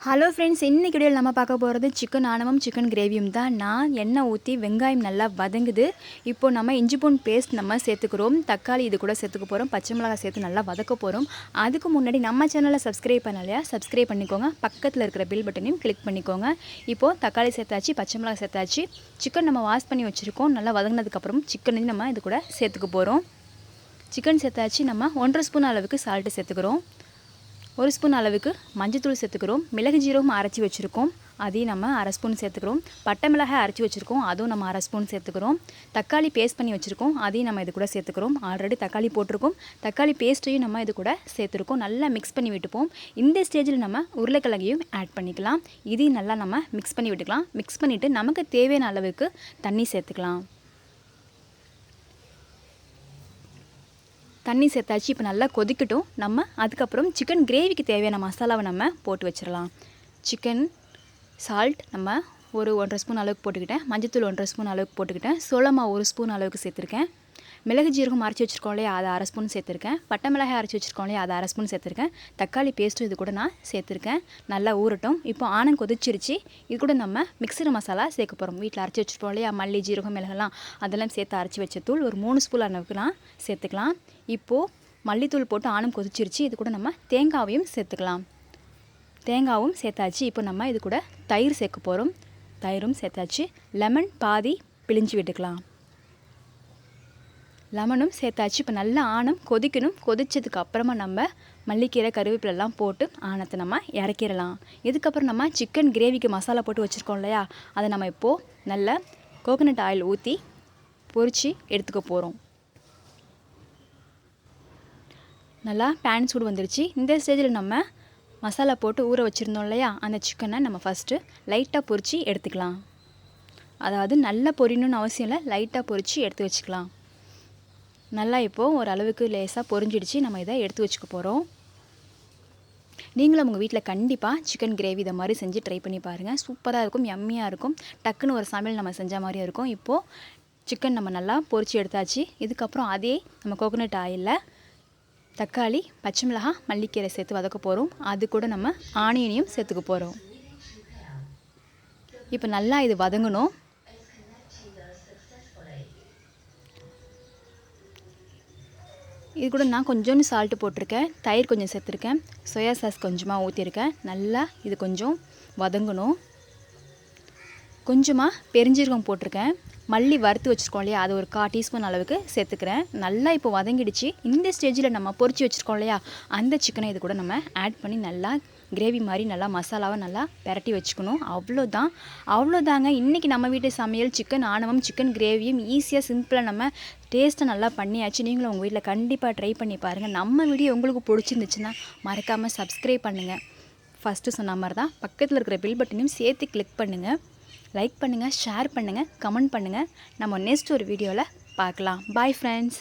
Hello friends, இன்னைக்கு வீடியோவில் நம்ம பார்க்க போகிறது சிக்கன் ஆனவம் சிக்கன் கிரேவியும் தான். நான் எண்ணெய் ஊற்றி வெங்காயம் நல்லா வதங்குது. இப்போது நம்ம இஞ்சி பூண்டு பேஸ்ட் நம்ம சேர்த்துக்கிறோம். தக்காளி இது கூட சேர்த்துக்க போகிறோம். பச்சை மிளகாய் சேர்த்து நல்லா வதக்க போகிறோம். அதுக்கு முன்னாடி நம்ம சேனலை சப்ஸ்கிரைப் பண்ணலையா சப்ஸ்கிரைப் பண்ணிக்கோங்க. பக்கத்தில் இருக்கிற பெல் பட்டனையும் கிளிக் பண்ணிக்கோங்க. இப்போது தக்காளி சேர்த்தாச்சு, பச்சை மிளகாய் சேர்த்தாச்சு. சிக்கன் நம்ம வாஷ் பண்ணி வச்சுருக்கோம். நல்லா வதங்கினதுக்கப்புறம் சிக்கனையும் நம்ம இது கூட சேர்த்துக்க போகிறோம். சிக்கன் சேர்த்தாச்சு. நம்ம 1.5 ஸ்பூன் அளவுக்கு சால்ட்டு சேர்த்துக்கிறோம். 1 ஸ்பூன் அளவுக்கு மஞ்சத்தூள் சேர்த்துக்கிறோம். மிளகு ஜீரகம் அரைச்சி வச்சுருக்கோம், அதையும் நம்ம 1/2 ஸ்பூன் சேர்த்துக்கிறோம். பட்டை மிளகாய் அரைச்சி வச்சுருக்கோம், அதுவும் நம்ம 1/2 ஸ்பூன் சேர்த்துக்கிறோம். தக்காளி பேஸ்ட் பண்ணி வச்சுருக்கோம், அதையும் நம்ம இது கூட சேர்த்துக்கிறோம். ஆல்ரெடி தக்காளி போட்டிருக்கோம். தக்காளி பேஸ்ட்டையும் நம்ம இது கூட சேர்த்துருக்கோம். நல்லா மிக்ஸ் பண்ணி விட்டுப்போம். இந்த ஸ்டேஜில் நம்ம உருளைக்கிழங்கையும் ஆட் பண்ணிக்கலாம். இதையும் நல்லா நம்ம மிக்ஸ் பண்ணி விட்டுக்கலாம். மிக்ஸ் பண்ணிவிட்டு நமக்கு தேவையான அளவுக்கு தண்ணி சேர்த்துக்கலாம். தண்ணி சேர்த்தாச்சு. இப்போ நல்லா கொதிக்கட்டும். நம்ம அதுக்கப்புறம் சிக்கன் கிரேவிக்கு தேவையான மசாலாவை நம்ம போட்டு வச்சிடலாம். சிக்கன் சால்ட் நம்ம ஒரு 1.5 ஸ்பூன் அளவுக்கு போட்டுக்கிட்டேன். மஞ்சத்தூள் 1.5 ஸ்பூன் அளவுக்கு போட்டுக்கிட்டேன். சோளமா 1 ஸ்பூன் அளவுக்கு சேர்த்துருக்கேன். மிளகு ஜீரகம் அரைச்சி வச்சுருக்கோம் இல்லையா, அதை 1/2 ஸ்பூன் சேர்த்துருக்கேன். பட்டை மிளகாய் அரைச்சி வச்சுருக்கோம் இல்லையா, அதை 1/2 ஸ்பூன் சேர்த்துருக்கேன். தக்காளி பேஸ்ட்டும் இது கூட நான் சேர்த்துருக்கேன். நல்லா ஊறட்டும். இப்போ ஆனம் கொதிச்சிருச்சு. இது கூட நம்ம மிக்சர் மசாலா சேர்க்க போகிறோம். வீட்டில் அரைச்சி வச்சுருப்போம் இல்லையா, மல்லி ஜீரகம் மிளகெல்லாம் அதெல்லாம் சேர்த்து அரைச்சி வச்ச தூள் ஒரு 3 ஸ்பூன் அளவுக்கு நான் சேர்த்துக்கலாம். இப்போது மல்லித்தூள் போட்டு ஆனம் கொதிச்சிருச்சு. இது கூட நம்ம தேங்காவையும் சேர்த்துக்கலாம். தேங்காவும் சேர்த்தாச்சு. இப்போ நம்ம இது கூட தயிர் சேர்க்க போகிறோம். தயிரும் சேர்த்தாச்சு. லெமன் பாதி பிழிஞ்சு விட்டுக்கலாம். லெமனும் சேர்த்தாச்சு. இப்போ நல்லா ஆனம் கொதிக்கணும். கொதிச்சதுக்கு அப்புறமா நம்ம மல்லிக்கீரை கருவேப்பிலெல்லாம் போட்டு ஆனத்தை நம்ம இறக்கிடலாம். இதுக்கப்புறம் நம்ம சிக்கன் கிரேவிக்கு மசாலா போட்டு வச்சுருக்கோம் இல்லையா, அதை நம்ம இப்போது நல்லா கோகோனட் ஆயில் ஊற்றி பொரித்து எடுத்துக்க போகிறோம். நல்லா பேன் சூடு வந்துருச்சு. இந்த ஸ்டேஜில் நம்ம மசாலா போட்டு ஊற வச்சுருந்தோம் இல்லையா, அந்த சிக்கனை நம்ம ஃபஸ்ட்டு லைட்டாக பொரித்து எடுத்துக்கலாம். அதாவது நல்லா பொரியணும்னு அவசியம் இல்லை, லைட்டாக பொரித்து எடுத்து வச்சுக்கலாம். நல்லா இப்போது ஒரு அளவுக்கு லேசாக பொரிஞ்சிடுச்சு. நம்ம இதை எடுத்து வச்சுக்க போகிறோம். நீங்களும் உங்கள் வீட்டில் கண்டிப்பாக சிக்கன் கிரேவி இதை மாதிரி செஞ்சு ட்ரை பண்ணி பாருங்கள். சூப்பராக இருக்கும், யம்மியாக இருக்கும். டக்குன்னு ஒரு சமையல் நம்ம செஞ்ச மாதிரியும் இருக்கும். இப்போது சிக்கன் நம்ம நல்லா பொரித்து எடுத்தாச்சு. இதுக்கப்புறம் அதே நம்ம கோகோனட் ஆயிலில் தக்காளி, பச்சை மிளகாய், மல்லிக்கீரை சேர்த்து வதக்க போகிறோம். அது கூட நம்ம ஆனியனையும் சேர்த்துக்க போகிறோம். இப்போ நல்லா இது வதங்கணும். இது கூட நான் கொஞ்சோண்டு சால்ட்டு போட்டிருக்கேன். தயிர் கொஞ்சம் சேர்த்துருக்கேன். சோயா சாஸ் கொஞ்சமாக ஊற்றிருக்கேன். நல்லா இது கொஞ்சம் வதங்கணும். கொஞ்சமாக பெருஞ்சீரகம் போட்டிருக்கேன். மல்லி வறுத்து வச்சுருக்கோம் இல்லையா, அது ஒரு 1/4 டீஸ்பூன் அளவுக்கு சேர்த்துக்கிறேன். நல்லா இப்போ வதங்கிடுச்சு. இந்த ஸ்டேஜில் நம்ம பொரிச்சு வச்சுருக்கோம் இல்லையா, அந்த சிக்கனை இது கூட நம்ம ஆட் பண்ணி நல்லா கிரேவி மாதிரி நல்லா மசாலாவை நல்லா பெரட்டி வச்சுக்கணும். அவ்வளோதாங்க இன்றைக்கி நம்ம வீட்டு சமையல் சிக்கன் ஆனவம் சிக்கன் கிரேவியும் ஈஸியாக சிம்பிளாக நம்ம டேஸ்ட்டை நல்லா பண்ணியாச்சு. நீங்களும் உங்கள் வீட்டில் கண்டிப்பாக ட்ரை பண்ணி பாருங்கள். நம்ம வீடியோ உங்களுக்கு பிடிச்சிருந்துச்சுன்னா மறக்காமல் சப்ஸ்கிரைப் பண்ணுங்கள். ஃபஸ்ட்டு சொன்ன மாதிரி தான் பக்கத்தில் இருக்கிற பெல் பட்டனையும் சேர்த்து கிளிக் பண்ணுங்கள். லைக் பண்ணுங்கள், ஷேர் பண்ணுங்கள், கமெண்ட் பண்ணுங்கள். நம்ம நெக்ஸ்ட் ஒரு வீடியோவில் பார்க்கலாம். Bye friends.